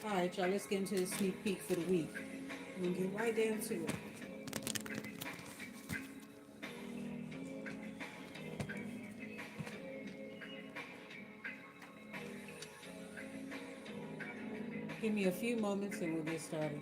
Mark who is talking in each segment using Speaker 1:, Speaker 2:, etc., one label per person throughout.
Speaker 1: Alright, y'all, let's get into the sneak peek for the week. We're gonna get right down to it. Give me a few moments and we'll get started.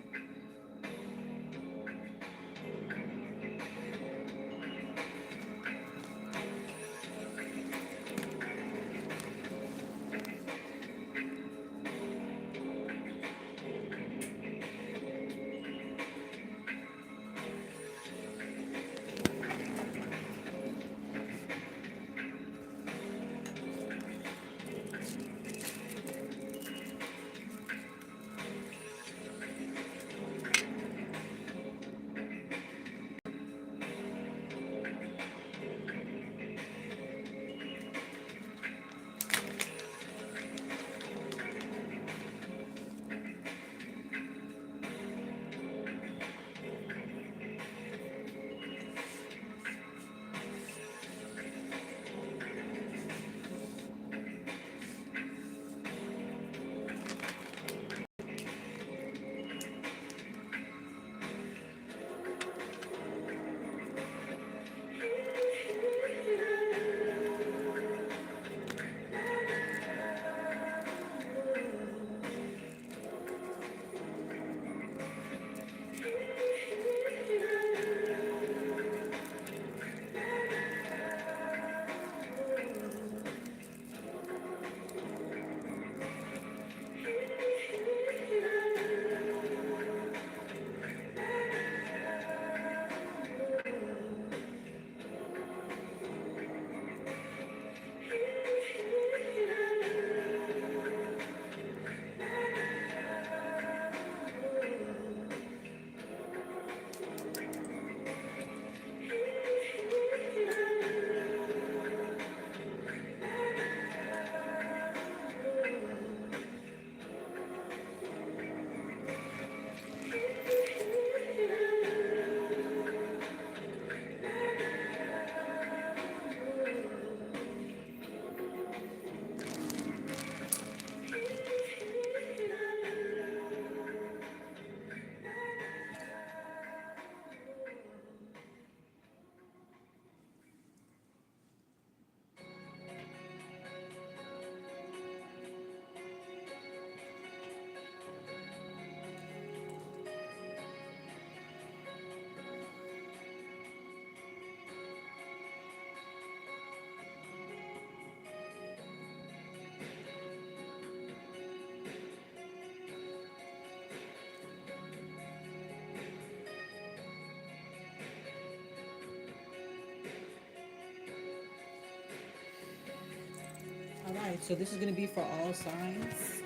Speaker 1: Alright, so this is gonna be for all signs.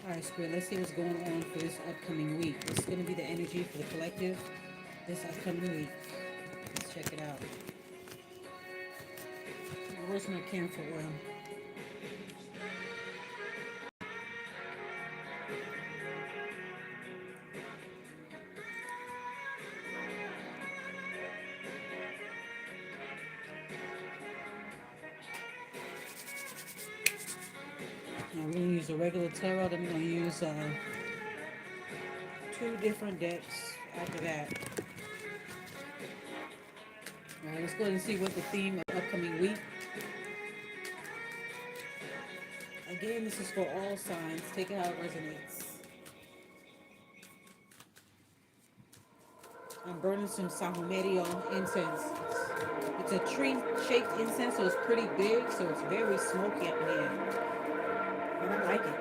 Speaker 1: Alright, Spirit, let's see what's going on for this upcoming week. This is gonna be the energy for the collective this upcoming week. Let's check it out. Where's my camphor oil? Now we're gonna use a regular tarot, then we're gonna use two different decks after that. Alright, let's go ahead and see what the theme of the upcoming week. Again, this is for all signs. Take it how it resonates. I'm burning some sahumerio incense. It's a tree-shaped incense, so it's pretty big, so it's very smoky up in here. But I like it.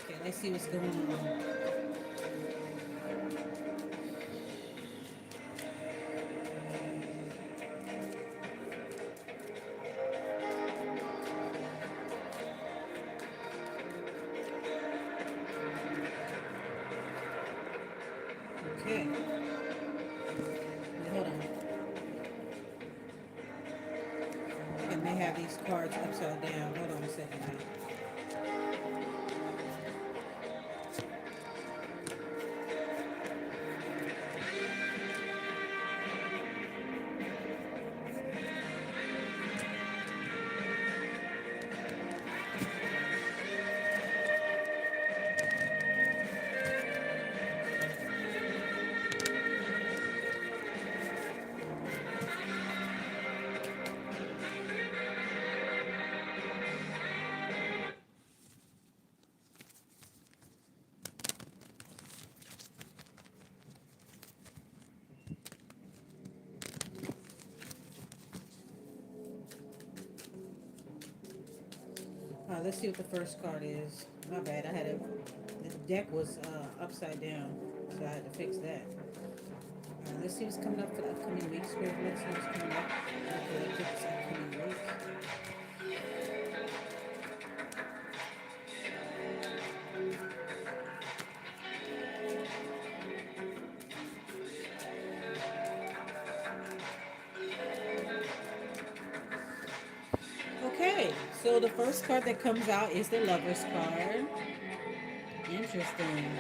Speaker 1: Okay, let's see what's going on. Okay. Hold on. I may have these cards upside down. Hold on a second. Let's see what the first card is. My bad. The deck was upside down, so I had to fix that. Let's see what's coming up for the upcoming week. Spirit, let's see what's coming up for the collective this upcoming week. Okay, so the first card that comes out is the Lover's card. Interesting.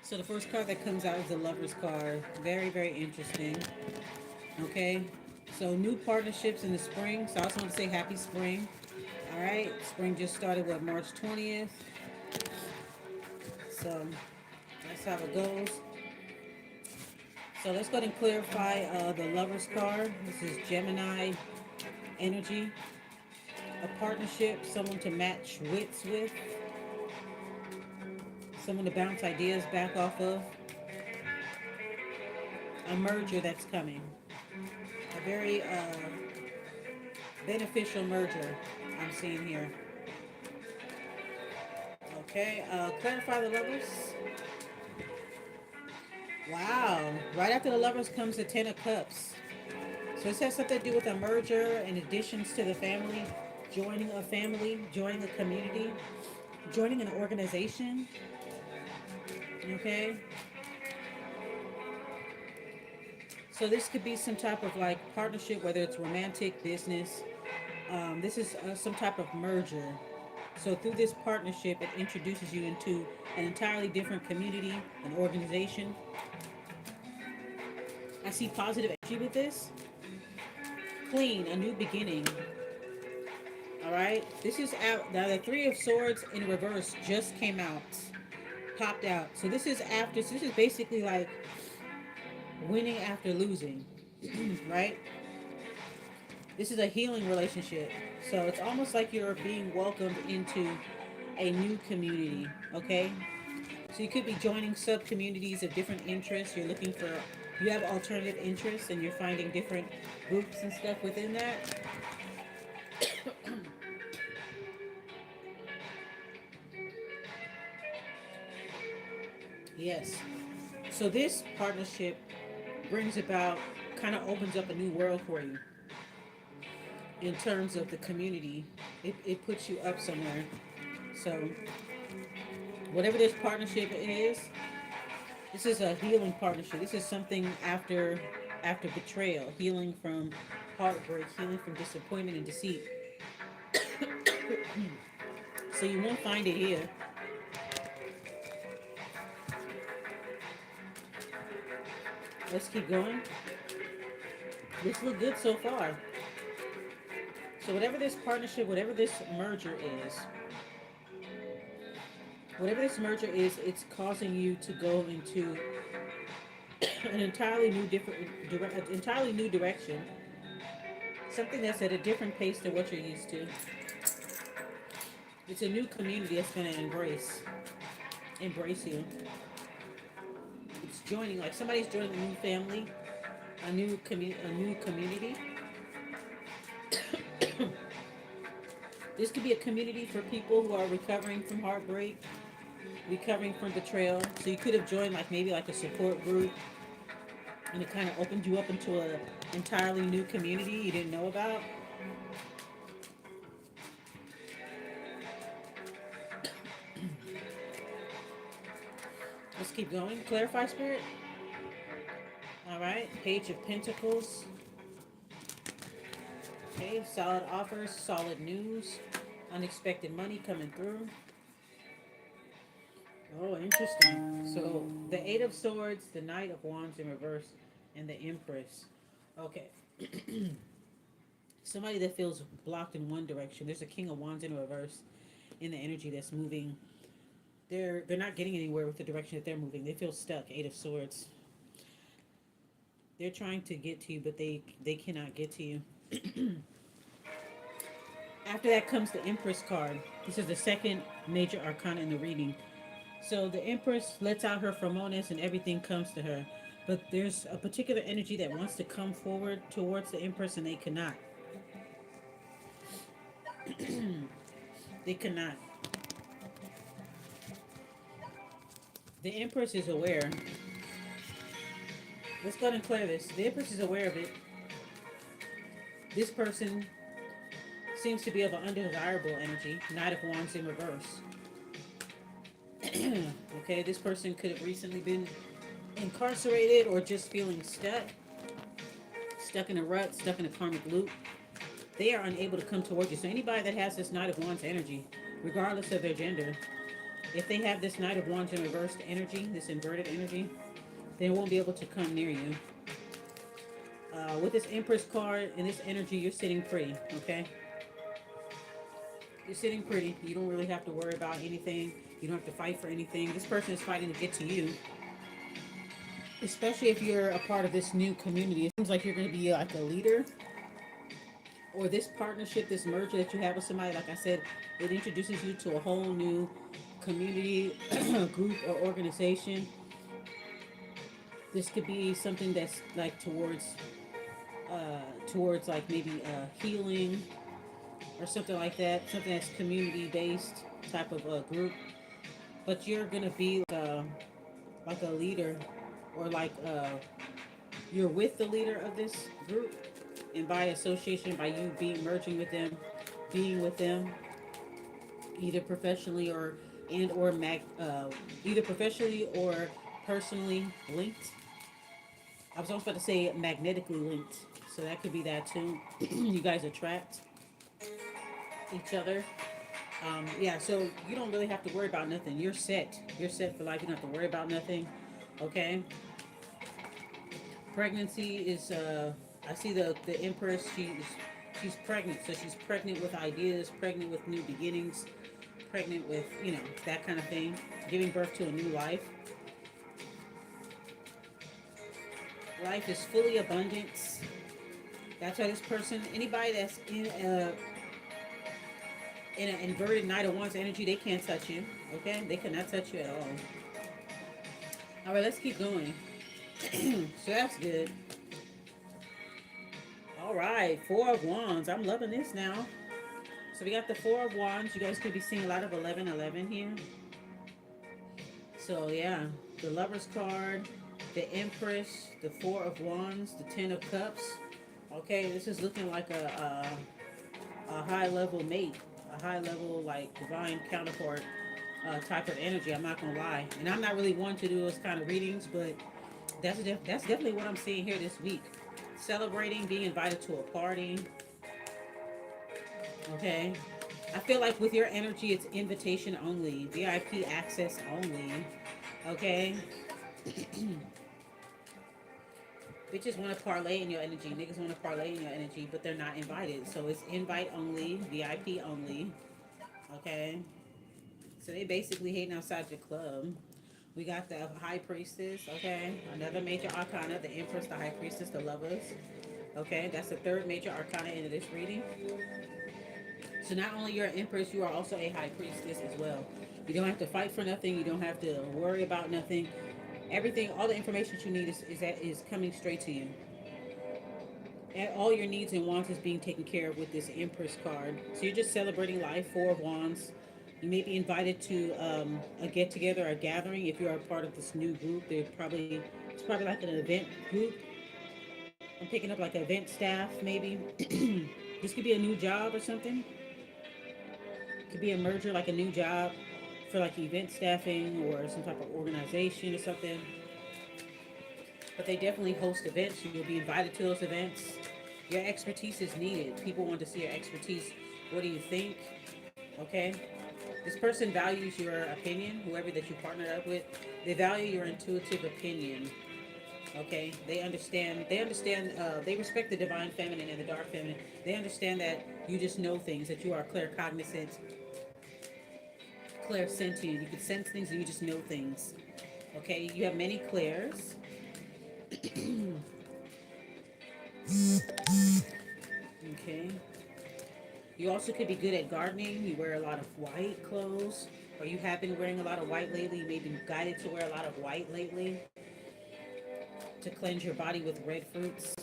Speaker 1: So the first card that comes out is the Lover's card. Very, very interesting. Okay, so new partnerships in the spring. So I also want to say happy spring. All right, spring just started, what, March 20th? So that's how it goes. So let's go ahead and clarify the Lover's card. This is Gemini energy, a partnership, someone to match wits with, someone to bounce ideas back off of, a merger that's coming, a very beneficial merger I'm seeing here. Okay, clarify the Lovers. Wow, right after the Lovers comes the Ten of Cups. So this has something to do with a merger and additions to the family, joining a community, joining an organization. Okay, so this could be some type of like partnership, whether it's romantic, business. This is some type of merger. So through this partnership, it introduces you into an entirely different community, an organization. I see positive energy with this. Clean, a new beginning. All right. This is out. Now the Three of Swords in reverse just came out, popped out. So this is after. So this is basically like winning after losing, right? This is a healing relationship. So it's almost like you're being welcomed into a new community. Okay. So you could be joining sub communities of different interests. You have alternative interests, and you're finding different groups and stuff within that. Yes. So this partnership brings about, kind of opens up a new world for you in terms of the community. It puts you up somewhere. So whatever this partnership is, this is a healing partnership. This is something after betrayal, healing from heartbreak, healing from disappointment and deceit. So you won't find it here. Let's keep going. This looks good so far. So whatever this merger is, it's causing you to go into an entirely new direction. Something that's at a different pace than what you're used to. It's a new community that's going to embrace you. It's joining, like somebody's joining a new family, a new community. This could be a community for people who are recovering from heartbreak, recovering from betrayal. So you could have joined like maybe like a support group, and it kind of opened you up into a entirely new community you didn't know about. Let's keep going. Clarify, Spirit. All right. Page of Pentacles. Okay. Solid offers, solid news, unexpected money coming through. Oh, interesting. So the Eight of Swords, the Knight of Wands in reverse, and the Empress. Okay. Somebody that feels blocked in one direction. There's a King of Wands in reverse in the energy that's moving. They're not getting anywhere with the direction that they're moving. They feel stuck. Eight of Swords. They're trying to get to you, but they cannot get to you. After that comes the Empress card. This is the second major arcana in the reading. So the Empress lets out her pheromones and everything comes to her. But there's a particular energy that wants to come forward towards the Empress, and they cannot. They cannot. The Empress is aware. Let's go ahead and clear this. The Empress is aware of it. This person seems to be of an undesirable energy. Knight of Wands in reverse. Okay, this person could have recently been incarcerated or just feeling stuck in a rut, stuck in a karmic loop. They are unable to come towards you. So anybody that has this Knight of Wands energy, regardless of their gender, if they have this Knight of Wands in reversed energy, this inverted energy, they won't be able to come near you. With this Empress card and this energy, you're sitting pretty, okay? You're sitting pretty. You don't really have to worry about anything. You don't have to fight for anything. This person is fighting to get to you, especially if you're a part of this new community. It seems like you're going to be like a leader, or this partnership, this merger that you have with somebody. Like I said, it introduces you to a whole new community, group, or organization. This could be something that's like towards like maybe healing or something like that. Something that's community based type of group. But you're gonna be like a leader, or like you're with the leader of this group, and by association, by you being merging with them, being with them, either professionally or and or either professionally or personally linked. I was also about to say magnetically linked, so that could be that too. You guys attract each other. Yeah, so you don't really have to worry about nothing. You're set. You're set for life. You don't have to worry about nothing. Okay. Pregnancy is. I see the Empress. She's pregnant, so she's pregnant with ideas, pregnant with new beginnings, pregnant with that kind of thing, giving birth to a new life. Life is fully abundance. That's why this person, anybody that's in an inverted Knight of Wands energy, they can't touch you. Okay, they cannot touch you at all. All right, let's keep going. So that's good. All right, Four of Wands. I'm loving this now. So we got the Four of Wands. You guys could be seeing a lot of 1111 here. So yeah, the Lover's card, the Empress, the Four of Wands, the Ten of Cups. Okay, this is looking like a high level mate, a high level like divine counterpart type of energy. I'm not gonna lie, and I'm not really one to do those kind of readings, but that's definitely what I'm seeing here this week. Celebrating, being invited to a party. Okay, I feel like with your energy, it's invitation only, VIP access only. Okay, bitches want to parlay in your energy. Niggas want to parlay in your energy, but they're not invited. So it's invite only, VIP only. Okay, so they basically hating outside your club. We got the High Priestess. Okay, another major arcana, the Empress, the High Priestess, the Lovers. Okay, that's the third major arcana into this reading. So not only you're an Empress, you are also a High Priestess as well. You don't have to fight for nothing. You don't have to worry about nothing. Everything, all the information you need is coming straight to you. And all your needs and wants is being taken care of with this Empress card. So you're just celebrating life. Four of Wands. You may be invited to a get together, a gathering. If you're a part of this new group, it's probably like an event group. I'm picking up like an event staff, maybe. This could be a new job or something. It could be a merger, like a new job for like event staffing or some type of organization or something. But they definitely host events. You'll be invited to those events. Your expertise is needed. People want to see your expertise. What do you think? Okay. This person values your opinion, whoever that you partnered up with. They value your intuitive opinion. Okay. They respect the divine feminine and the dark feminine. They understand that you just know things, that you are claircognizant, clairsentient. You can sense things and you just know things. Okay. You have many clairs. Okay. You also could be good at gardening. You wear a lot of white clothes, or you have been wearing a lot of white lately. You may be guided to wear a lot of white lately. to cleanse your body with red fruits.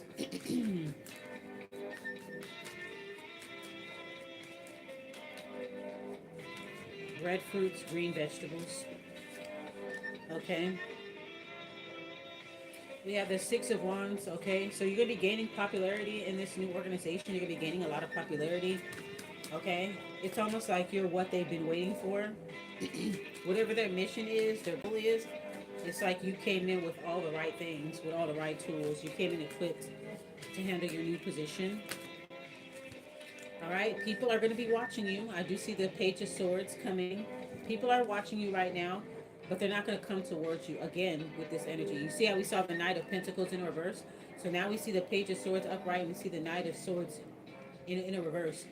Speaker 1: Red fruits, green vegetables. Okay. We have the Six of Wands. Okay. So you're going to be gaining popularity in this new organization. You're going to be gaining a lot of popularity. Okay. It's almost like you're what they've been waiting for. Whatever their mission is, their goal is, it's like you came in with all the right things, with all the right tools. You came in equipped to handle your new position. All right, people are going to be watching you. I do see the Page of Swords coming. People are watching you right now, but they're not going to come towards you again with this energy. You see how we saw the Knight of Pentacles in reverse? So now we see the Page of Swords upright and we see the Knight of Swords in a reverse.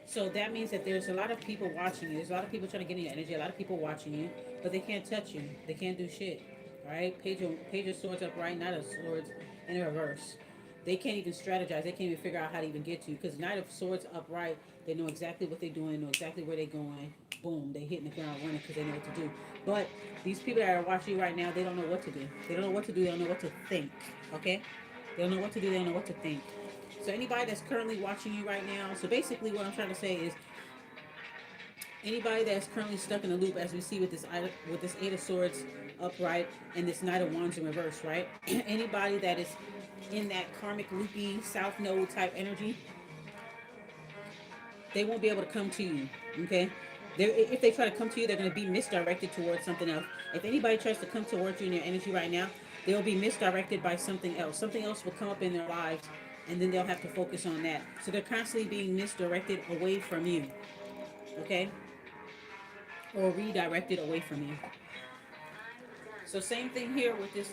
Speaker 1: So that means that there's a lot of people watching you. There's a lot of people trying to get in your energy, a lot of people watching you, but they can't touch you. They can't do shit. All right, Page of Swords upright, Knight of Swords in a reverse. They can't even strategize. They can't even figure out how to even get to you. Because Knight of Swords upright, they know exactly what they're doing, know exactly where they're going. Boom, they hitting the ground running because they know what to do. But these people that are watching you right now, they don't know what to do. They don't know what to do. They don't know what to think. Okay? They don't know what to do. They don't know what to think. So anybody that's currently watching you right now, so basically what I'm trying to say is anybody that's currently stuck in a loop, as we see with this Eight of Swords upright and this Knight of Wands in reverse, right? Anybody that is in that karmic loopy south node type energy, they won't be able to come to you. Okay, if they try to come to you, they're going to be misdirected towards something else. If anybody tries to come towards you in your energy right now, they'll be misdirected by something else. Something else will come up in their lives, and then they'll have to focus on that. So they're constantly being misdirected away from you. Okay, or redirected away from you. So same thing here with this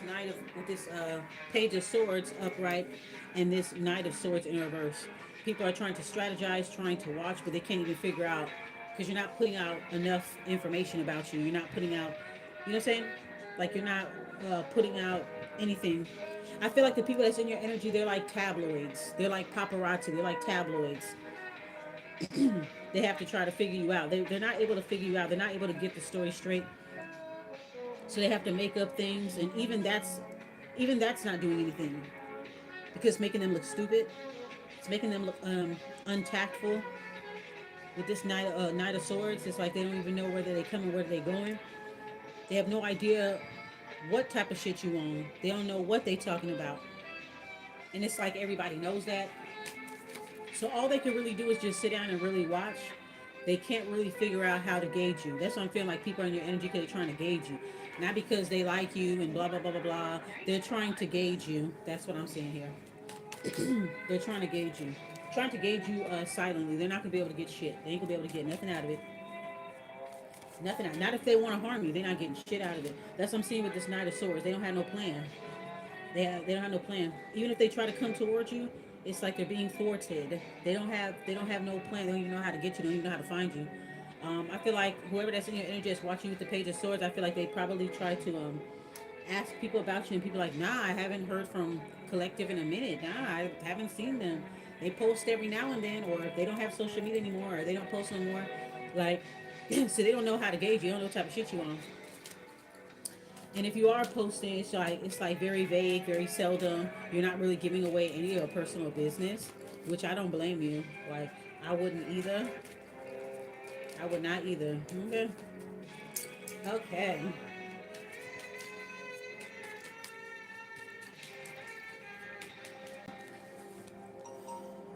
Speaker 1: Page of Swords upright and this Knight of Swords in reverse. People are trying to strategize, trying to watch, but they can't even figure out because you're not putting out enough information about you. You're not putting out, you know what I'm saying? Like you're not putting out anything. I feel like the people that's in your energy, they're like tabloids. They're like paparazzi. They're like tabloids. They have to try to figure you out. They're not able to figure you out. They're not able to get the story straight. So they have to make up things, and even that's not doing anything because making them look stupid. It's making them look untactful. With this Knight of Swords, it's like they don't even know where they coming, where they going. They have no idea what type of shit you own. They don't know what they talking about, and it's like everybody knows that. So all they can really do is just sit down and really watch. They can't really figure out how to gauge you. That's why I'm feeling like people are in your energy because they're trying to gauge you. Not because they like you and blah, blah, blah, blah, blah. They're trying to gauge you. That's what I'm saying here. They're trying to gauge you. Trying to gauge you silently. They're not going to be able to get shit. They ain't going to be able to get nothing out of it. Nothing out. Not if they want to harm you. They're not getting shit out of it. That's what I'm seeing with this Knight of Swords. They don't have no plan. They don't have no plan. Even if they try to come towards you, it's like they're being thwarted. They don't have no plan. They don't even know how to get you. They don't even know how to find you. I feel like whoever that's in your energy is watching with the Page of Swords. I feel like they probably try to ask people about you, and people are like, nah, I haven't heard from Collective in a minute. Nah, I haven't seen them. They post every now and then, or if they don't have social media anymore, or they don't post no more. Like, so they don't know how to gauge you. They don't know what type of shit you on. And if you are posting, it's like very vague, very seldom. You're not really giving away any of your personal business, which I don't blame you. Like I wouldn't either. I would not either. Okay. Okay.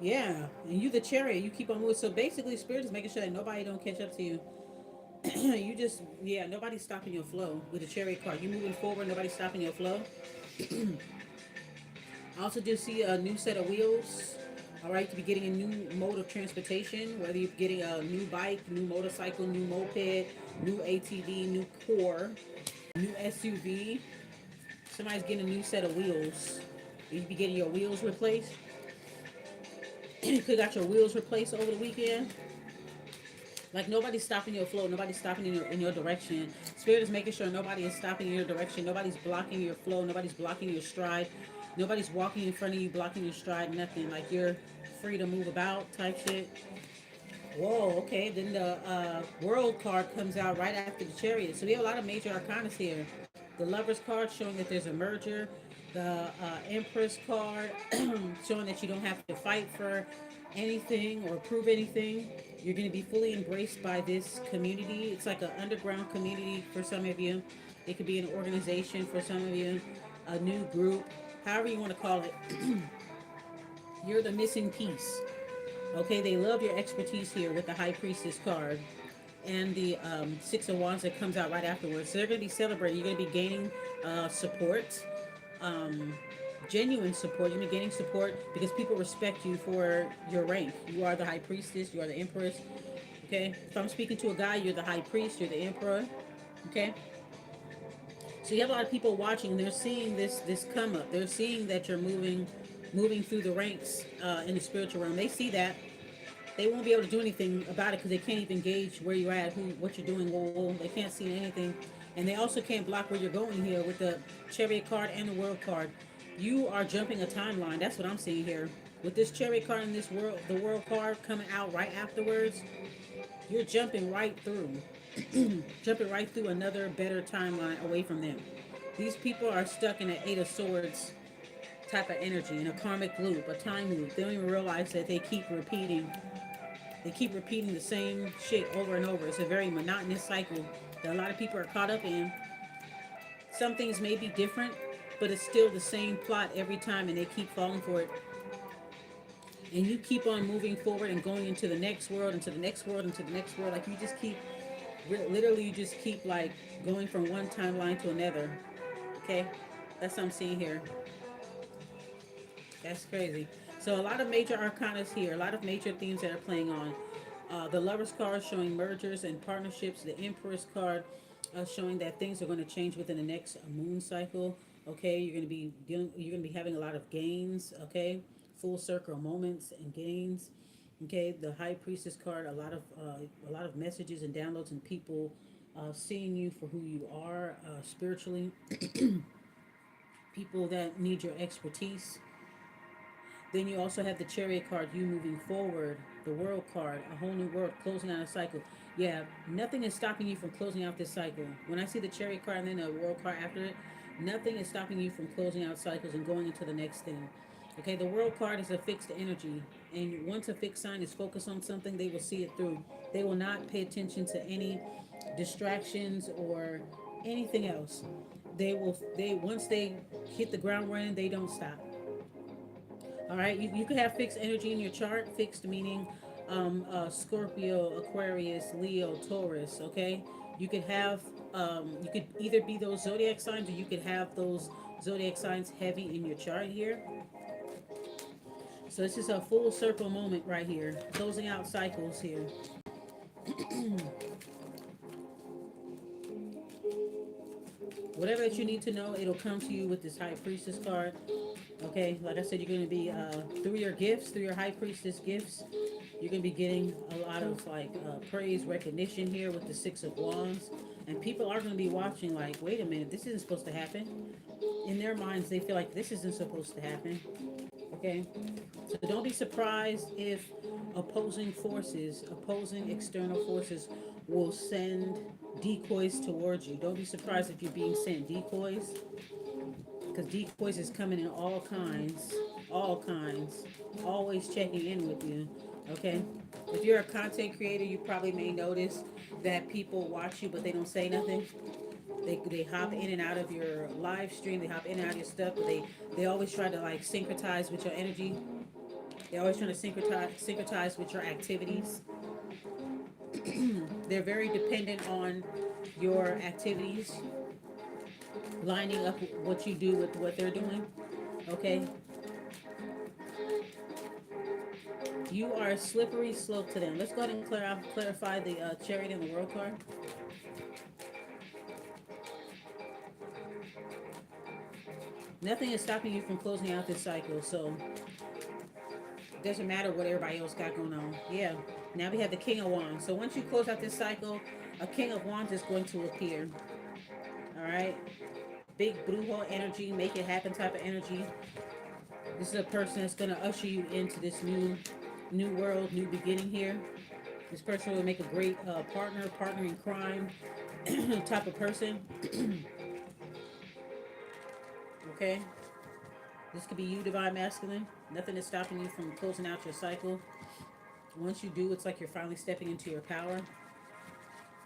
Speaker 1: Yeah. And you the chariot, you keep on moving. So basically spirit is making sure that nobody don't catch up to you. You just nobody's stopping your flow with the chariot card. You moving forward, nobody's stopping your flow. I also do see a new set of wheels. All right, to be getting a new mode of transportation, whether you're getting a new bike, new motorcycle, new moped, new ATV, new core, new SUV. Somebody's getting a new set of wheels. You be getting your wheels replaced. You could got your wheels replaced over the weekend. Like nobody's stopping your flow. Nobody's stopping in your direction. Spirit is making sure nobody is stopping in your direction. Nobody's blocking your flow. Nobody's blocking your stride. Nobody's walking in front of you, blocking your stride. Nothing. Like you're free to move about type shit. Whoa, okay. Then the World card comes out right after the Chariot. So we have a lot of major arcanas here. The Lover's card showing that there's a merger. The Empress card, showing that you don't have to fight for anything or prove anything. You're going to be fully embraced by this community. It's like an underground community for some of you. It could be an organization for some of you, a new group, however you want to call it. You're the missing piece. Okay, they love your expertise here with the High Priestess card and the Six of Wands that comes out right afterwards. So they're going to be celebrating. You're going to be gaining support, um, genuine support. You're going to be gaining support because people respect you for your rank. You are the High Priestess. You are the Empress. Okay, if I'm speaking to a guy, you're the High Priest. You're the Emperor. Okay, so you have a lot of people watching. They're seeing this come up. They're seeing that you're moving through the ranks in the spiritual realm. They see that. They won't be able to do anything about it because they can't even gauge where you're at, what you're doing. Whoa, they can't see anything, and they also can't block where you're going here with the Chariot card and the World card. You are jumping a timeline. That's what I'm seeing here with this Chariot card and this the World card coming out right afterwards. You're jumping right through, jumping right through another better timeline away from them. These people are stuck in an Eight of Swords type of energy, in a karmic loop, a time loop. They don't even realize that they keep repeating the same shit over and over. It's a very monotonous cycle that a lot of people are caught up in. Some things may be different, but it's still the same plot every time, and they keep falling for it. And you keep on moving forward and going into the next world, into the next world, into the next world. Like you just keep, literally, you just keep like going from one timeline to another. Okay, that's what I'm seeing here. That's crazy. So a lot of major arcanas here, a lot of major themes that are playing on. The Lover's card showing mergers and partnerships. The Empress card showing that things are going to change within the next moon cycle. Okay, you're going to be dealing. You're going to be having a lot of gains. Okay, full circle moments and gains. Okay, the High Priestess card. A lot of messages and downloads and people seeing you for who you are spiritually. People that need your expertise. Then you also have the Chariot card, you moving forward, the World card, a whole new world, closing out a cycle. Yeah, nothing is stopping you from closing out this cycle. When I see the Chariot card and then the World card after it, nothing is stopping you from closing out cycles and going into the next thing. Okay, the World card is a fixed energy, and once a fixed sign is focused on something, they will see it through. They will not pay attention to any distractions or anything else. They once they hit the ground running, they don't stop. All right, you could have fixed energy in your chart. Fixed meaning Scorpio, Aquarius, Leo, Taurus. Okay, you could have you could either be those zodiac signs or you could have those zodiac signs heavy in your chart here. So this is a full circle moment right here, closing out cycles here. Whatever that you need to know, it'll come to you with this High Priestess card. Okay, like I said, you're going to be through your gifts, through your High Priestess gifts, you're going to be getting a lot of like praise, recognition here with the Six of Wands, and people are going to be watching like, wait a minute, this isn't supposed to happen. In their minds, they feel like this isn't supposed to happen. Okay, so don't be surprised if opposing external forces, will send decoys towards you. Don't be surprised if you're being sent decoys because decoys is coming in all kinds, always checking in with you. Okay, if you're a content creator, you probably may notice that people watch you, but they don't say nothing. They hop in and out of your live stream. They hop in and out of your stuff, but they always try to like syncretize with your energy. They're always trying to syncretize with your activities. They're very dependent on your activities, lining up what you do with what they're doing. Okay, you are a slippery slope to them. Let's go ahead and clarify the Chariot and the World card. Nothing is stopping you from closing out this cycle, so it doesn't matter what everybody else got going on. Yeah. Now we have the King of Wands. So once you close out this cycle, a King of Wands is going to appear. All right. Big brujo energy, make it happen type of energy. This is a person that's going to usher you into this new world, new beginning here. This person will make a great partner in crime type of person. Okay. This could be you, divine masculine. Nothing is stopping you from closing out your cycle. Once you do, it's like you're finally stepping into your power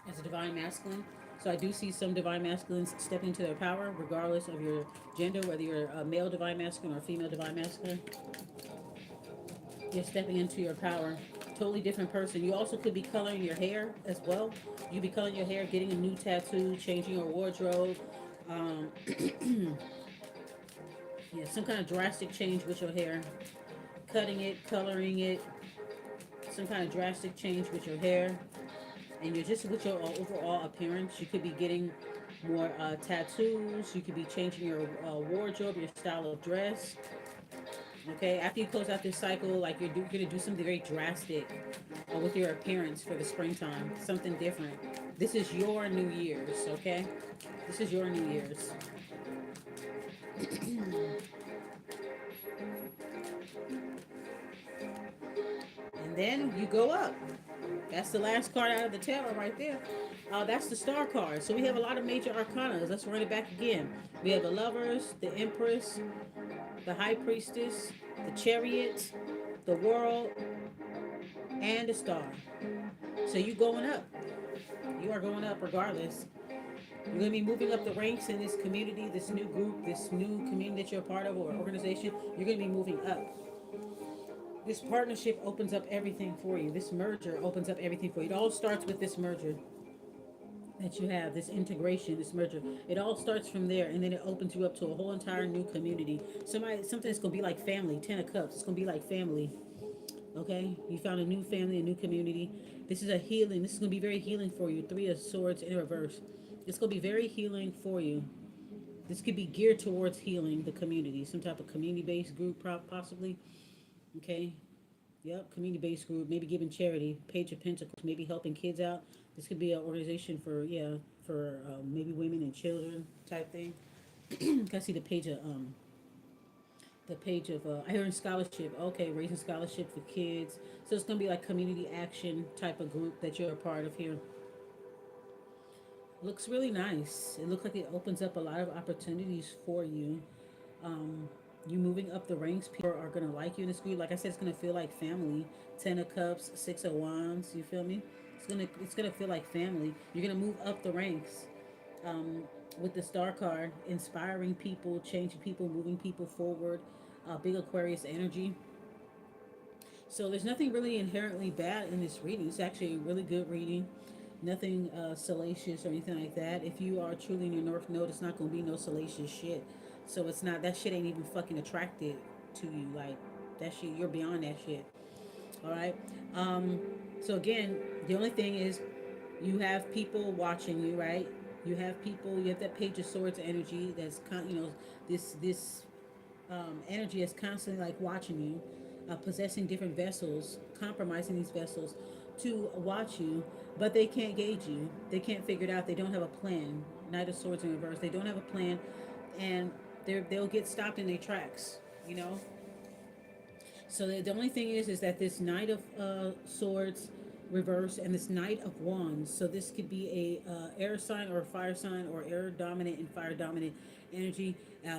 Speaker 1: as a divine masculine. So I do see some divine masculines stepping into their power, regardless of your gender, whether you're a male divine masculine or a female divine masculine. You're stepping into your power. Totally different person. You also could be coloring your hair as well. You be coloring your hair, getting a new tattoo, changing your wardrobe. Um, yeah, some kind of drastic change with your hair, cutting it, coloring it, some kind of drastic change with your hair, and you're just with your overall appearance. You could be getting more tattoos. You could be changing your wardrobe, your style of dress. Okay, after you close out this cycle, like you're gonna do something very drastic with your appearance for the springtime, something different. This is your New Year's, okay? This is your New Year's. And then you go up. That's the last card out of the tarot right there. That's the star card. So we have a lot of major arcanas. Let's run it back again. We have the lovers, the empress, the high priestess, the chariot, the world, and the star. So you going up. You are going up regardless. You're going to be moving up the ranks in this community, this new group, this new community that you're a part of or organization. You're going to be moving up. This partnership opens up everything for you. This merger opens up everything for you. It all starts with this merger that you have, this integration, this merger. It all starts from there, and then it opens you up to a whole entire new community. Something that's going to be like family. 10 of Cups. It's going to be like family. Okay, you found a new family, a new community. This is a healing. This is going to be very healing for you. 3 of Swords in reverse. It's going to be very healing for you. This could be geared towards healing the community, some type of community-based group, possibly. Okay, yep, community-based group, maybe giving charity, Page of Pentacles, maybe helping kids out. This could be an organization for, yeah, for maybe women and children type thing. I see the page of I scholarship. Okay, raising scholarship for kids. So it's gonna be like community action type of group that you're a part of here. Looks really nice. It looks like it opens up a lot of opportunities for you. Um, you moving up the ranks, people are gonna like you in this group. Like I said, it's gonna feel like family. 10 of Cups, 6 of Wands. You feel me? It's gonna feel like family. You're gonna move up the ranks. With the Star card, inspiring people, changing people, moving people forward. Big Aquarius energy. So there's nothing really inherently bad in this reading. It's actually a really good reading. Nothing salacious or anything like that. If you are truly in your North Node, it's not going to be no salacious shit. So it's not, that shit ain't even fucking attracted to you. Like, that shit, you're beyond that shit. All right. Um, so again, the only thing is you have people watching you, right? You have people, you have that Page of Swords energy that's, this energy is constantly like watching you, possessing different vessels, compromising these vessels to watch you, but they can't gauge you. They can't figure it out. They don't have a plan. Knight of Swords in reverse. They don't have a plan, and they'll get stopped in their tracks. You know, so the only thing is that this Knight of Swords reverse and this Knight of Wands. So this could be a air sign or a fire sign or air dominant and fire dominant energy.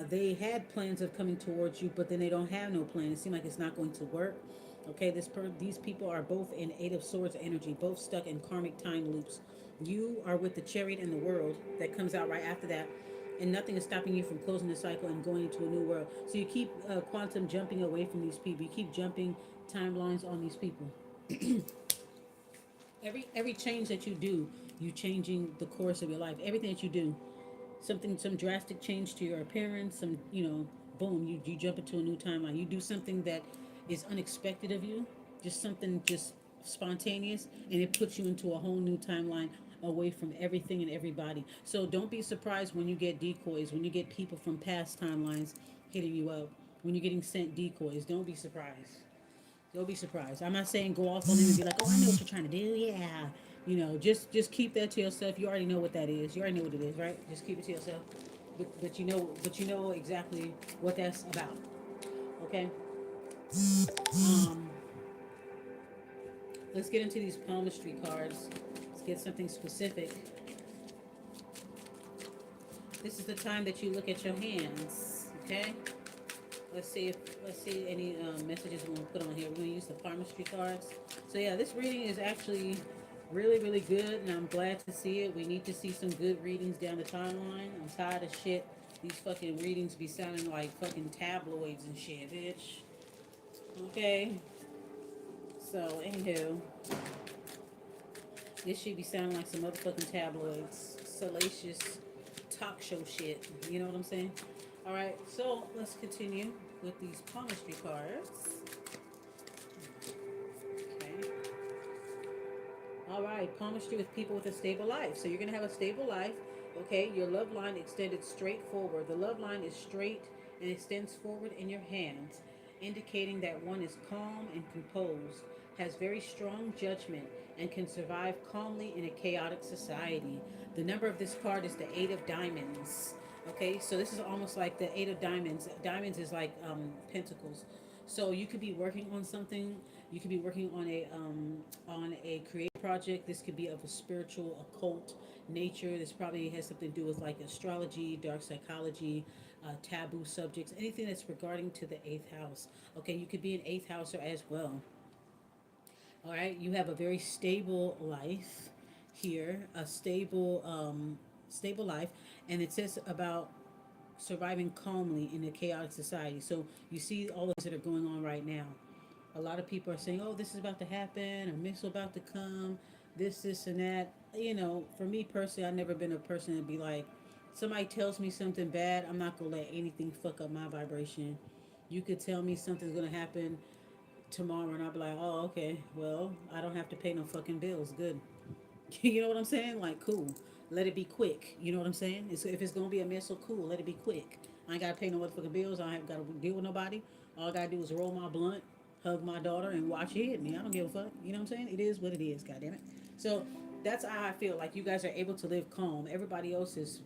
Speaker 1: They had plans of coming towards you, but then they don't have no plan. It seems like it's not going to work. Okay, these people are both in 8 of Swords energy, both stuck in karmic time loops. You are with the Chariot and the World that comes out right after that, and nothing is stopping you from closing the cycle and going into a new world. So you keep quantum jumping away from these people. You keep jumping timelines on these people. Every change that you do, you changing the course of your life. Everything that you do, some drastic change to your appearance, boom, you jump into a new timeline. You do something that is unexpected of you, just something just spontaneous, and it puts you into a whole new timeline away from everything and everybody. So don't be surprised when you get decoys, when you get people from past timelines hitting you up, when you're getting sent decoys. Don't be surprised. Don't be surprised. I'm not saying go off on them and be like, oh, I know what you're trying to do. Yeah. Just keep that to yourself. You already know what that is. You already know what it is, right? Just keep it to yourself. But you know exactly what that's about. Okay. Um, let's get into these palmistry cards. Let's get something specific. This is the time that you look at your hands. Okay. Let's see if let's see any messages we want to put on here. We're gonna use the palmistry cards. So yeah, this reading is actually really good, and I'm glad to see it. We need to see some good readings down the timeline. I'm tired of shit. These fucking readings be sounding like fucking tabloids and shit, bitch. Okay. So anywho, this should be sounding like some motherfucking tabloids, salacious talk show shit. You know what I'm saying? All right. So let's continue with these palmistry cards. Okay. All right, palmistry with people with a stable life. So you're going to have a stable life. Okay, your love line extended straight forward. The love line is straight and extends forward in your hands, indicating that one is calm and composed, has very strong judgment, and can survive calmly in a chaotic society. The number of this card is the Eight of Diamonds. Okay, so this is almost like the Eight of Diamonds. Diamonds is like pentacles. So you could be working on something. You could be working on a creative project. This could be of a spiritual, occult nature. This probably has something to do with like astrology, dark psychology, taboo subjects, anything that's regarding to the eighth house. Okay, you could be an eighth houser as well. All right, you have a very stable life here, a stable life, and it says about surviving calmly in a chaotic society. So you see all those that are going on right now. A lot of people are saying, "Oh, this is about to happen," or "Missile about to come," this, and that. You know, for me personally, I've never been a person to be like, somebody tells me something bad, I'm not gonna let anything fuck up my vibration. You could tell me something's gonna happen tomorrow, and I'll be like, "Oh, okay. Well, I don't have to pay no fucking bills. Good." You know what I'm saying? Like, cool. Let it be quick. You know what I'm saying? If it's gonna be a missile, cool. Let it be quick. I ain't gotta pay no motherfucking bills. I ain't gotta deal with nobody. All I gotta do is roll my blunt, hug my daughter, and watch it hit me. I don't give a fuck. You know what I'm saying? It is what it is. God damn it. So that's how I feel. Like you guys are able to live calm. Everybody else is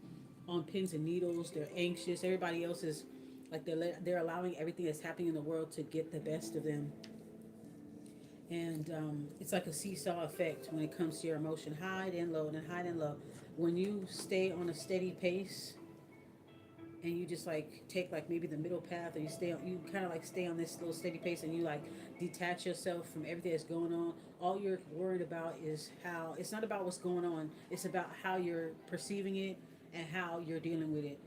Speaker 1: on pins and needles. They're anxious. Everybody else is like they're allowing everything that's happening in the world to get the best of them, and it's like a seesaw effect when it comes to your emotion, high and low, and then high and low. When you stay on a steady pace and you just like take like maybe the middle path, or you kind of like stay on this little steady pace, and you like detach yourself from everything that's going on. All you're worried about is how it's not about what's going on, it's about how you're perceiving it and how you're dealing with it.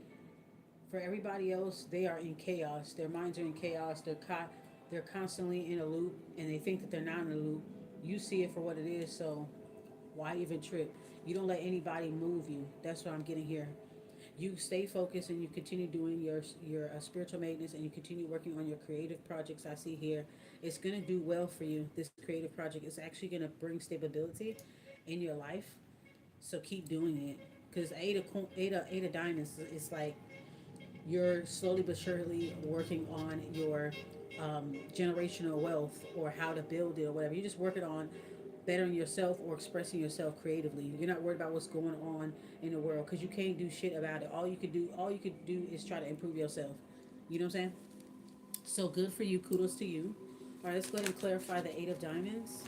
Speaker 1: For everybody else, they are in chaos. Their minds are in chaos. They're constantly in a loop, and they think that they're not in a loop. You see it for what it is, so why even trip? You don't let anybody move you. That's what I'm getting here. You stay focused, and you continue doing your spiritual maintenance, and you continue working on your creative projects. I see here, it's gonna do well for you. This creative project is actually gonna bring stability in your life. So keep doing it, because eight of diamonds is like you're slowly but surely working on your generational wealth, or how to build it, or whatever. You're just working on bettering yourself or expressing yourself creatively. You're not worried about what's going on in the world, because you can't do shit about it. All you could do is try to improve yourself. You know what I'm saying? So good for you. Kudos to you. All right, let's go ahead and clarify the Eight of Diamonds.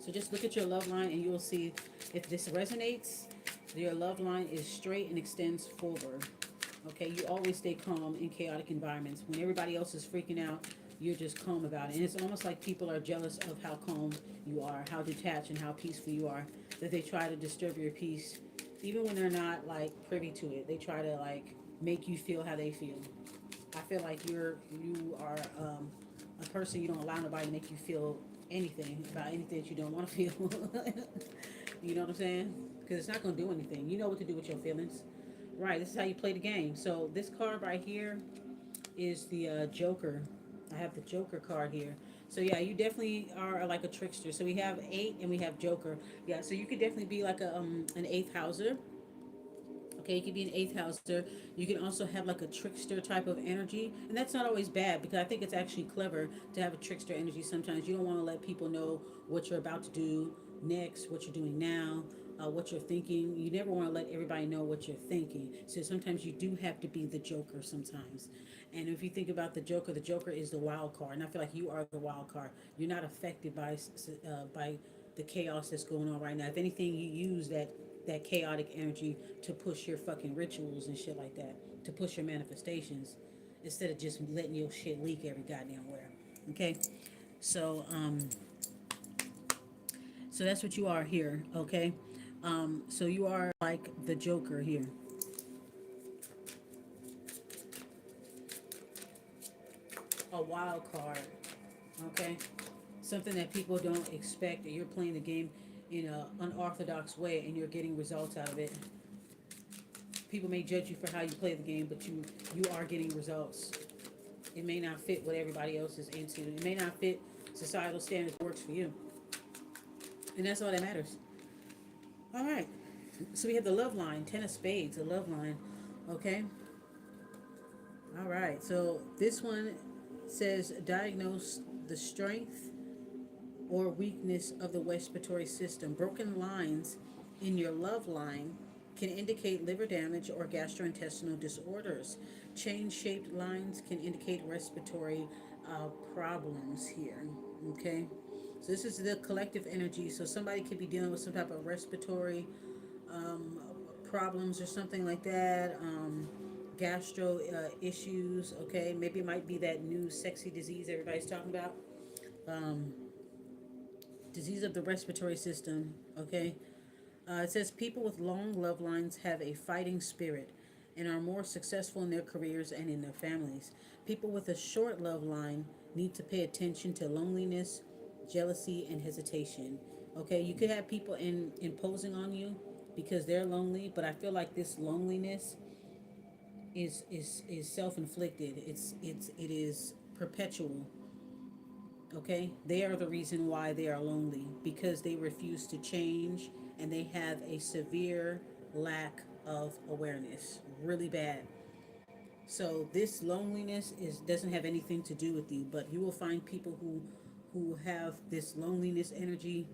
Speaker 1: So just look at your love line, and you will see if this resonates. Your love line is straight and extends forward. Okay, you always stay calm in chaotic environments. When everybody else is freaking out, you're just calm about it. And it's almost like people are jealous of how calm you are, how detached and how peaceful you are, that they try to disturb your peace. Even when they're not like privy to it, they try to like make you feel how they feel. I feel like you are a person, you don't allow nobody to make you feel anything about anything that you don't want to feel. You know what I'm saying? Because it's not going to do anything. You know what to do with your feelings. Right, this is how you play the game. So this card right here is the Joker. I have the Joker card here. So yeah, you definitely are like a trickster. So we have eight and we have Joker. Yeah, so you could definitely be like an eighth houser. Okay, you could be an eighth houser. You can also have like a trickster type of energy, and that's not always bad, because I think it's actually clever to have a trickster energy. Sometimes you don't want to let people know what you're about to do next, what you're doing now, what you're thinking. You never want to let everybody know what you're thinking. So sometimes you do have to be the Joker sometimes. And if you think about the Joker is the wild card, and I feel like you are the wild card. You're not affected by the chaos that's going on right now. If anything, you use that chaotic energy to push your fucking rituals and shit like that, to push your manifestations, instead of just letting your shit leak every goddamn where. Okay, so so that's what you are here. Okay, so you are like the Joker here. A wild card. Okay, something that people don't expect, that you're playing the game in an unorthodox way and you're getting results out of it. People may judge you for how you play the game, but you are getting results. It may not fit what everybody else is into. It may not fit societal standards that works for you. And that's all that matters. All right. So we have the love line, Ten of Spades, the love line. Okay. All right. So this one says diagnose the strength or weakness of the respiratory system. Broken lines in your love line can indicate liver damage or gastrointestinal disorders. Chain shaped lines can indicate respiratory problems here. Okay. So this is the collective energy. So somebody could be dealing with some type of respiratory um, problems or something like that. Gastro issues. Okay. Maybe it might be that new sexy disease everybody's talking about. Um, Disease of the respiratory system. Okay. It says people with long love lines have a fighting spirit and are more successful in their careers and in their families. People with a short love line need to pay attention to loneliness, jealousy, and hesitation. Okay, you could have people imposing on you because they're lonely, but I feel like this loneliness is self inflicted. It is perpetual. Okay, they are the reason why they are lonely, because they refuse to change and they have a severe lack of awareness, really bad. So this loneliness is doesn't have anything to do with you, but you will find people who have this loneliness energy,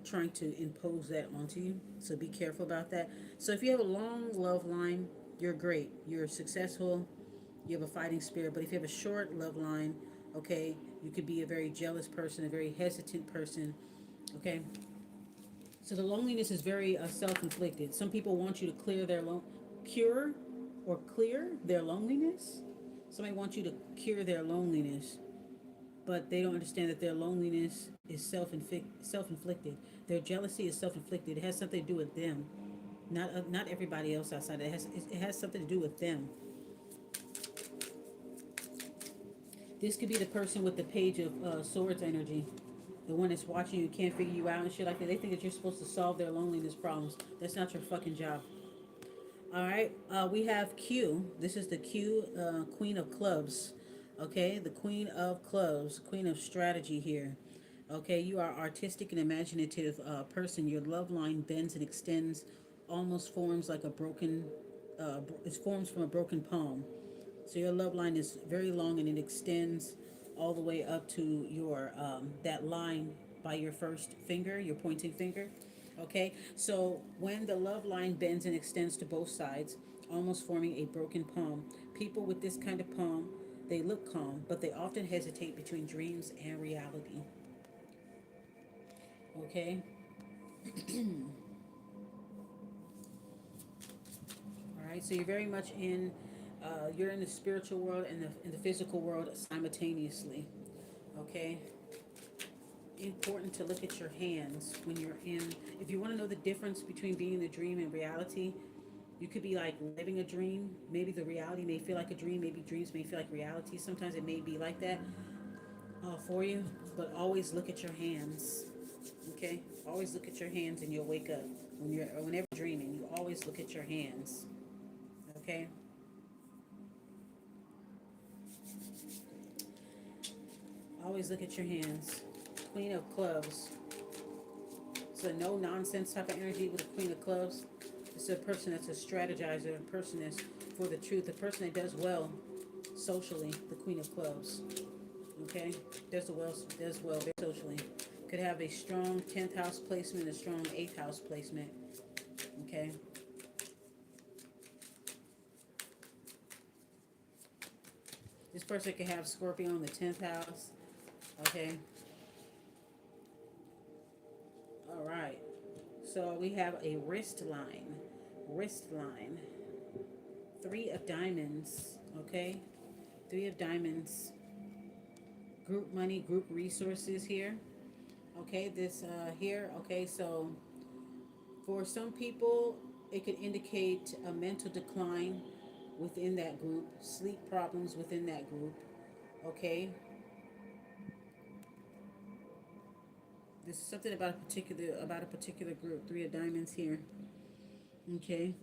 Speaker 1: trying to impose that onto you. So be careful about that. So if you have a long love line, you're great. You're successful. You have a fighting spirit. But if you have a short love line, okay, you could be a very jealous person, a very hesitant person. Okay. So the loneliness is very self-inflicted. Some people want you to cure or clear their loneliness. Somebody wants you to cure their loneliness, but they don't understand that their loneliness is self-inflicted. Their jealousy is self-inflicted. It has something to do with them, not everybody else outside. It has something to do with them. This could be the person with the Page of Swords energy, the one that's watching you, can't figure you out and shit like that. They think that you're supposed to solve their loneliness problems. That's not your fucking job. All right, we have Q. This is the Q, Queen of Clubs. Okay, the Queen of Clubs, Queen of Strategy here. Okay, you are artistic and imaginative person. Your love line bends and extends, almost forms like a broken. It forms from a broken poem. So your love line is very long and it extends all the way up to your that line by your first finger, your pointing finger. Okay, so when the love line bends and extends to both sides, almost forming a broken poem, people with this kind of poem, they look calm, but they often hesitate between dreams and reality. Okay, all right. So you're very much you're in the spiritual world and the physical world simultaneously. Okay, important to look at your hands when you're in. If you want to know the difference between being in the dream and reality, you could be like living a dream. Maybe the reality may feel like a dream. Maybe dreams may feel like reality. Sometimes it may be like that for you. But always look at your hands. Okay, always look at your hands, and you'll wake up whenever you're dreaming. You always look at your hands. Okay. Always look at your hands. Queen of Clubs. It's a no nonsense type of energy with the Queen of Clubs. It's a person that's a strategizer, a person that's for the truth, a person that does well socially. The Queen of Clubs, okay, does well very socially. Could have a strong 10th house placement, a strong 8th house placement. Okay, this person could have Scorpio in the 10th house. Okay, all right. So we have a wrist line. Wrist line. Three of diamonds. Okay. Three of diamonds. Group money, group resources here. Okay, this here. Okay, so for some people, it could indicate a mental decline within that group, sleep problems within that group. Okay, this is something about a particular group. Three of diamonds here. Okay.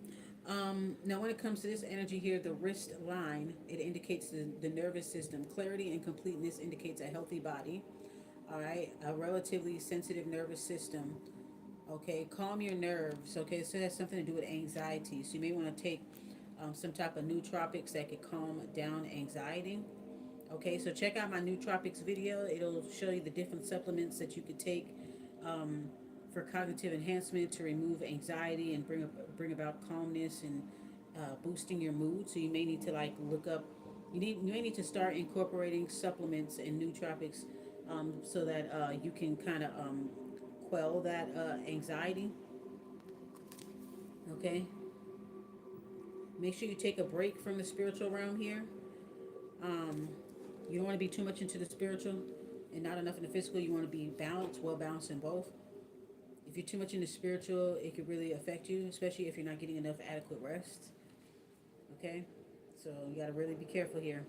Speaker 1: Now, when it comes to this energy here, the wrist line, it indicates the nervous system. Clarity and completeness indicates a healthy body. All right, a relatively sensitive nervous system. Okay, calm your nerves. Okay, so it has something to do with anxiety. So you may want to take some type of nootropics that could calm down anxiety. Okay, so check out my nootropics video. It'll show you the different supplements that you could take um, for cognitive enhancement to remove anxiety and bring about calmness and boosting your mood. So you may need to like look up. You may need to start incorporating supplements and nootropics so that you can kind of quell that anxiety. Okay, make sure you take a break from the spiritual realm here. Um, you don't want to be too much into the spiritual and not enough in the physical. You want to be balanced, well balanced in both. If you're too much into spiritual, it could really affect you, especially if you're not getting enough adequate rest. Okay, so you got to really be careful here.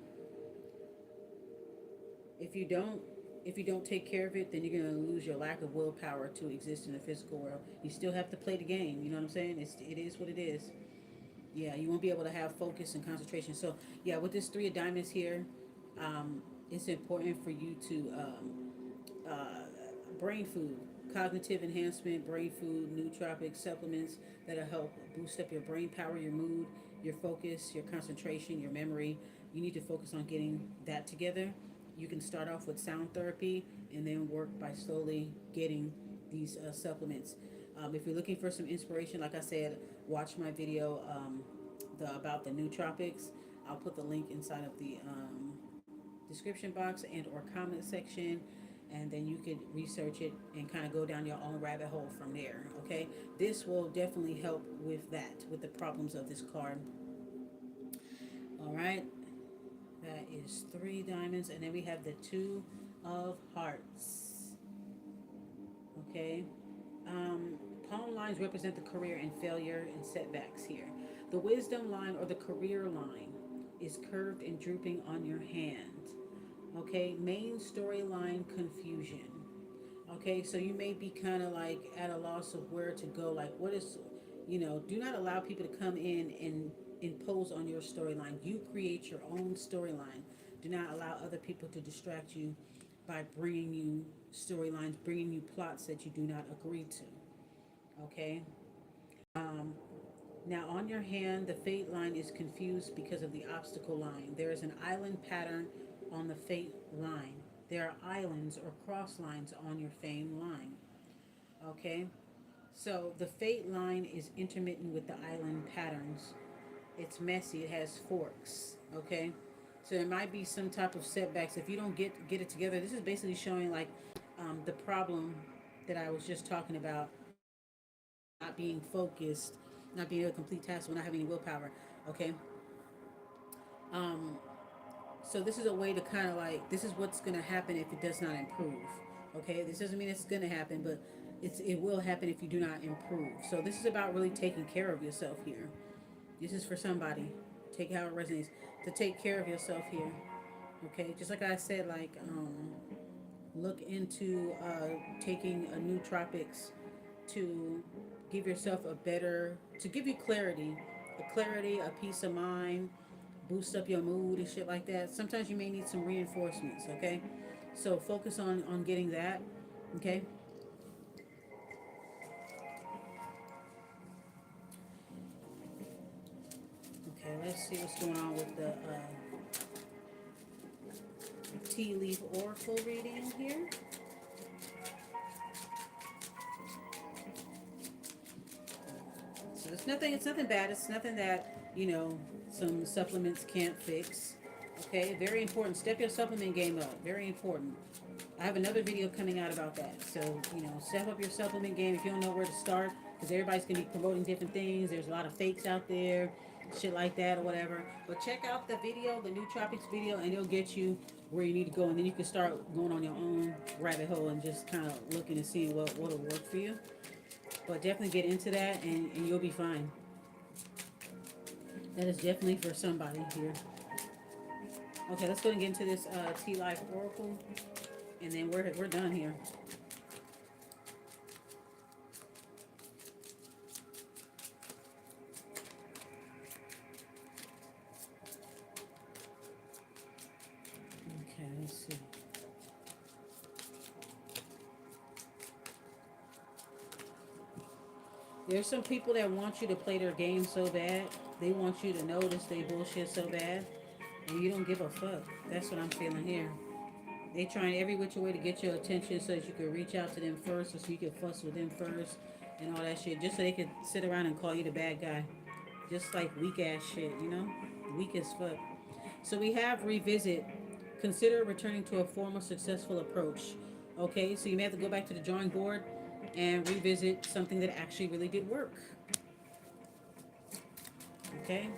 Speaker 1: If you don't, if you don't take care of it, then you're gonna lose your lack of willpower to exist in the physical world. You still have to play the game. You know what I'm saying? It is what it is. Yeah, you won't be able to have focus and concentration. So yeah, with this three of diamonds here, it's important for you to brain food, cognitive enhancement, brain food, nootropic supplements that'll help boost up your brain power, your mood, your focus, your concentration, your memory. You need to focus on getting that together. You can start off with sound therapy and then work by slowly getting these supplements. If you're looking for some inspiration, like I said, watch my video about the nootropics. I'll put the link inside of the description box and or comment section, and then you could research it and kind of go down your own rabbit hole from there. Okay, this will definitely help with that, with the problems of this card. All right, that is three diamonds, and then we have the two of hearts. Okay, um, palm lines represent the career and failure and setbacks here. The wisdom line or the career line is curved and drooping on your hand. Okay, main storyline confusion. Okay, so you may be kind of like at a loss of where to go. Like, what is, do not allow people to come in and impose on your storyline. You create your own storyline. Do not allow other people to distract you by bringing you storylines, bringing you plots that you do not agree to. Okay. Um, Now, on your hand, the fate line is confused because of the obstacle line. There is an island pattern on the fate line. There are islands or cross lines on your fame line. Okay? So the fate line is intermittent with the island patterns. It's messy, it has forks. Okay? So there might be some type of setbacks. If you don't get it together, this is basically showing like the problem that I was just talking about, not being focused, not being able to complete tasks, not having any willpower. Okay. Um, so this is a way to kind of like, this is what's going to happen if it does not improve. Okay. This doesn't mean it's going to happen, but it will happen if you do not improve. So this is about really taking care of yourself here. This is for somebody. Take how it resonates to take care of yourself here. Okay. Just like I said, like look into taking a nootropics to give yourself to give you clarity, a peace of mind, boost up your mood and shit like that. Sometimes you may need some reinforcements, okay? So focus on getting that, okay? Okay, let's see what's going on with the tea leaf oracle reading here. So it's nothing bad. It's nothing that, some supplements can't fix. Okay, very important. Step your supplement game up. Very important. I have another video coming out about that. So, step up your supplement game. If you don't know where to start, because everybody's gonna be promoting different things. There's a lot of fakes out there, shit like that or whatever. But check out the video, the new tropics video, and it'll get you where you need to go, and then you can start going on your own rabbit hole and just kind of looking and seeing what'll work for you. But definitely get into that, and you'll be fine. That is definitely for somebody here. Okay, let's go and get into this T Life Oracle, and then we're done here. Okay, let's see. There's some people that want you to play their game so bad. They want you to notice they bullshit so bad, and you don't give a fuck. That's what I'm feeling here. They trying every which way to get your attention so that you can reach out to them first, or so you can fuss with them first, and all that shit, just so they can sit around and call you the bad guy. Just like weak ass shit, you know? Weak as fuck. So we have revisit. Consider returning to a former successful approach. Okay, so you may have to go back to the drawing board and revisit something that actually really did work. Okay,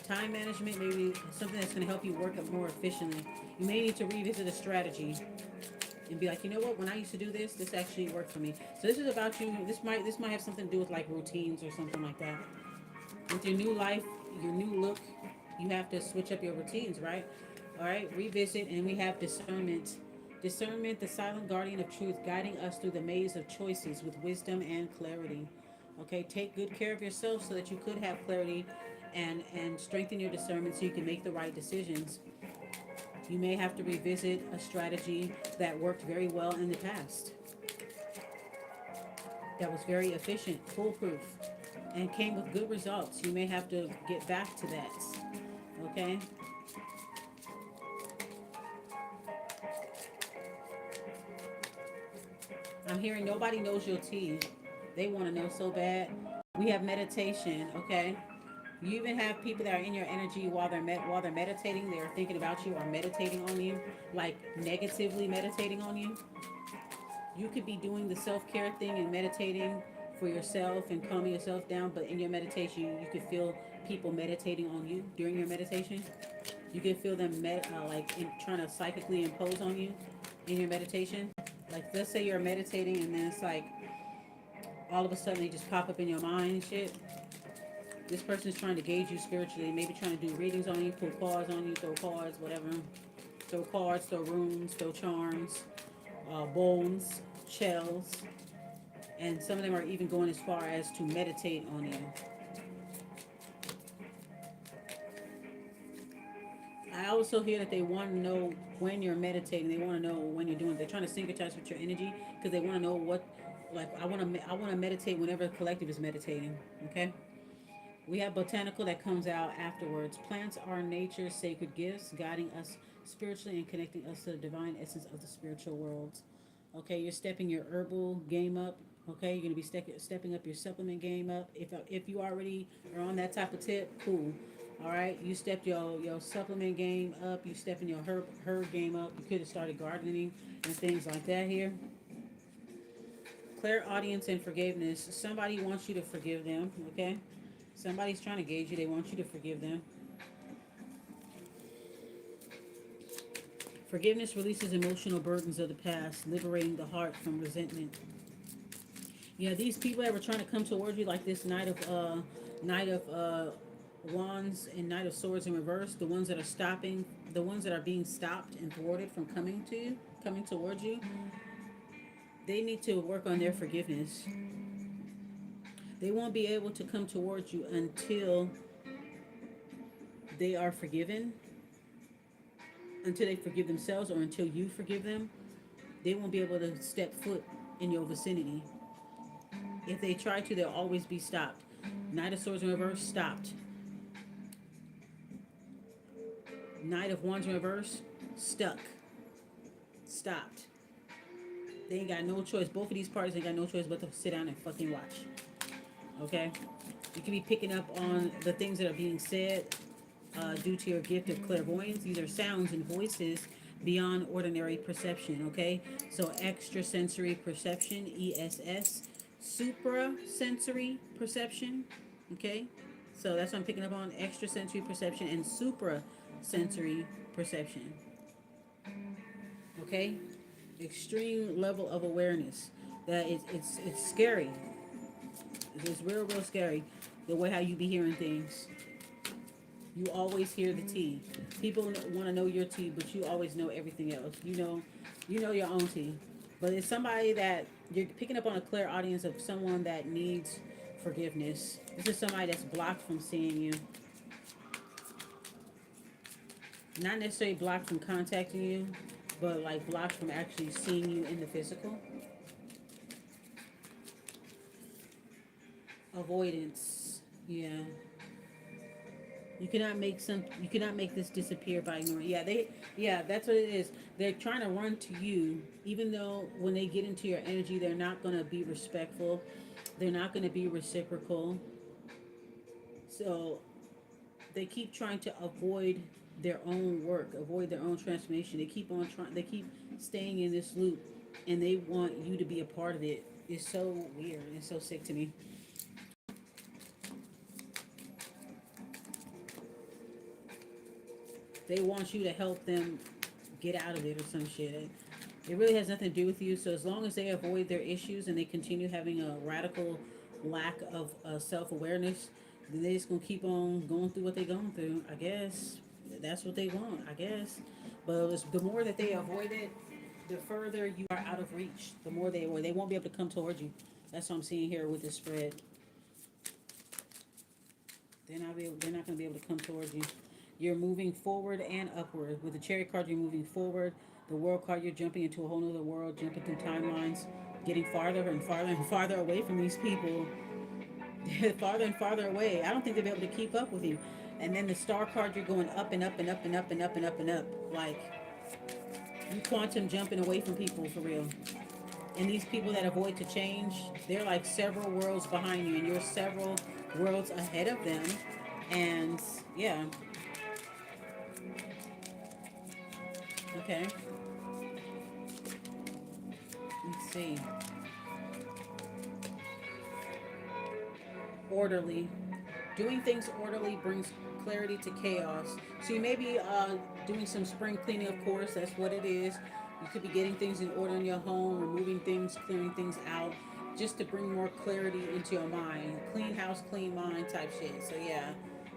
Speaker 1: time management, maybe something that's going to help you work up more efficiently. You may need to revisit a strategy and be like, you know what? When I used to do this, this actually worked for me. So this is about you. This might have something to do with like routines or something like that. With your new life, your new look, you have to switch up your routines, right? All right, revisit, and we have discernment. Discernment, the silent guardian of truth, guiding us through the maze of choices with wisdom and clarity. Okay, take good care of yourself so that you could have clarity and strengthen your discernment so you can make the right decisions. You may have to revisit a strategy that worked very well in the past, that was very efficient, foolproof, and came with good results. You may have to get back to that. Okay? I'm hearing nobody knows your tea. They want to know so bad. We have meditation, okay? You even have people that are in your energy while they're meditating. They're thinking about you or meditating on you, like negatively meditating on you. You could be doing the self care thing and meditating for yourself and calming yourself down, but in your meditation, you could feel people meditating on you during your meditation. You can feel them trying to psychically impose on you in your meditation. Like, let's say you're meditating and then it's like all of a sudden they just pop up in your mind and shit. This person is trying to gauge you spiritually, maybe trying to do readings on you, pull cards on you, throw cards, whatever. Throw cards, throw runes, throw charms, bones, shells, and some of them are even going as far as to meditate on you. I also hear that they want to know when you're meditating. They want to know when you're doing it. They're trying to synchronize with your energy because they want to know what. Like, I want to meditate whenever the collective is meditating. Okay. We have botanical that comes out afterwards. Plants are nature's sacred gifts, guiding us spiritually and connecting us to the divine essence of the spiritual world. Okay, you're stepping your herbal game up. Okay, you're gonna be stepping up your supplement game up. If you already are on that type of tip, cool. All right, you stepped your supplement game up. You stepping your herb game up. You could have started gardening and things like that here. Clear audience and forgiveness. Somebody wants you to forgive them. Okay, somebody's trying to gauge you. They want you to forgive them. Forgiveness releases emotional burdens of the past, liberating the heart from resentment. Yeah, these people that were trying to come towards you, like this knight of wands and knight of swords in reverse, the ones that are stopping, the ones that are being stopped and thwarted from coming to you, coming towards you, they need to work on their forgiveness. They won't be able to come towards you until they are forgiven, until they forgive themselves, or until you forgive them. They won't be able to step foot in your vicinity. If they try to, they'll always be stopped. Knight of Swords in reverse, stopped. Knight of Wands in reverse, stuck. Stopped. They ain't got no choice. Both of these parties ain't got no choice but to sit down and fucking watch. Okay? You can be picking up on the things that are being said due to your gift of clairvoyance. These are sounds and voices beyond ordinary perception. Okay? So extrasensory perception, ESS. suprasensory perception. Okay, so that's what I'm picking up on: extrasensory perception and suprasensory perception. Okay, extreme level of awareness. That it's scary. It's real scary. The way how you be hearing things. You always hear the tea. People want to know your tea, but you always know everything else. You know your own tea. But it's somebody that you're picking up on, a clear audience of someone that needs forgiveness. This is somebody that's blocked from seeing you. Not necessarily blocked from contacting you, but like blocked from actually seeing you in the physical. Avoidance. Yeah. You cannot make this disappear by ignoring. Yeah, that's what it is. They're trying to run to you, even though when they get into your energy, they're not going to be respectful. They're not going to be reciprocal. So they keep trying to avoid their own work, avoid their own transformation. They keep on trying. They keep staying in this loop, and they want you to be a part of it. It's so weird. It's so sick to me. They want you to help them get out of it or some shit. It really has nothing to do with you. So as long as they avoid their issues and they continue having a radical lack of self awareness, then they just gonna keep on going through what they're going through. I guess that's what they want. I guess, but the more that they avoid it, the further you are out of reach. The more they won't be able to come towards you. That's what I'm seeing here with this spread. They're not going to be able to come towards you. You're moving forward and upward. With the Chariot card, you're moving forward. The World card, you're jumping into a whole other world, jumping through timelines, getting farther and farther and farther away from these people. Farther and farther away. I don't think they'll be able to keep up with you. And then the Star card, you're going up and up and up and up and up and up and up. Like, you quantum jumping away from people for real. And these people that avoid to change, they're like several worlds behind you, and you're several worlds ahead of them. And yeah, okay. Let's see. Orderly. Doing things orderly brings clarity to chaos. So you may be doing some spring cleaning, of course. That's what it is. You could be getting things in order in your home, removing things, clearing things out, just to bring more clarity into your mind. Clean house, clean mind type shit. So yeah,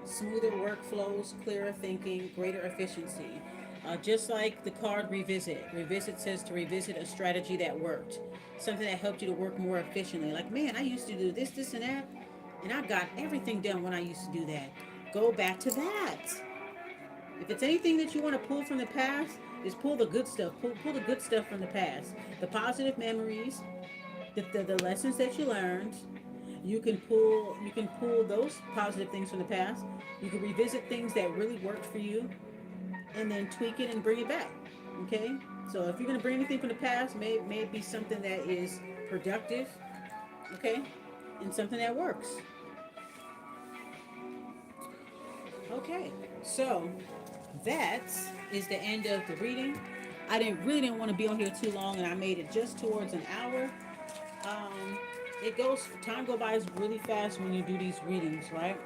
Speaker 1: smoother workflows, clearer thinking, greater efficiency. Just like the card revisit. Revisit says to revisit a strategy that worked, something that helped you to work more efficiently. Like, man, I used to do this, this, and that, and I got everything done when I used to do that. Go back to that. If it's anything that you want to pull from the past, is pull the good stuff. Pull the good stuff from the past. The positive memories, the lessons that you learned. You can pull those positive things from the past. You can revisit things that really worked for you, and then tweak it and bring it back. Okay? So if you're gonna bring anything from the past, may it be something that is productive, okay? And something that works. Okay. So that is the end of the reading. I didn't want to be on here too long, and I made it just towards an hour. Um, it goes time go by really fast when you do these readings, right?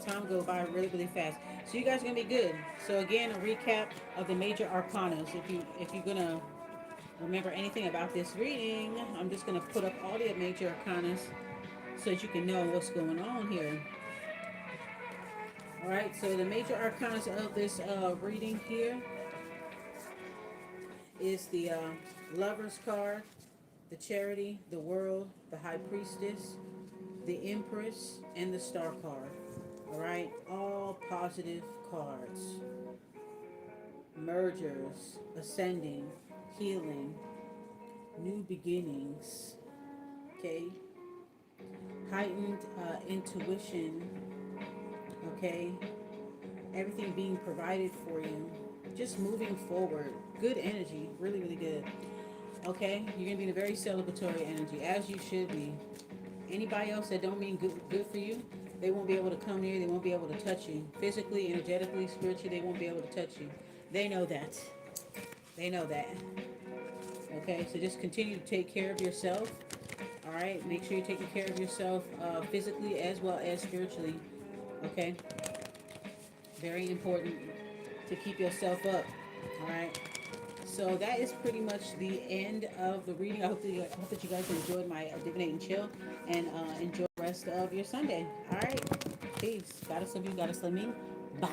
Speaker 1: Time go by really fast. So you guys are gonna be good. So again, a recap of the major arcanas. If you're gonna remember anything about this reading, I'm just gonna put up all the major arcanas so that you can know what's going on here. All right. So the major arcanas of this reading here is the Lover's card, the Charity, the World, the High Priestess, the Empress, and the Star card. All right, all positive cards. Mergers, ascending, healing, new beginnings. Okay, heightened intuition. Okay, everything being provided for you. Just moving forward. Good energy, really good. Okay, you're gonna be in a very celebratory energy, as you should be. Anybody else that don't mean good for you, they won't be able to come near. They won't be able to touch you physically, energetically, spiritually. They won't be able to touch you. They know that. They know that. Okay, so just continue to take care of yourself. All right. Make sure you're taking care of yourself physically as well as spiritually. Okay. Very important to keep yourself up. All right. So that is pretty much the end of the reading. I hope that you guys enjoyed my Divinate and Chill, and enjoy the rest of your Sunday. All right. Peace. Gotta slim you, gotta slim me. Bye.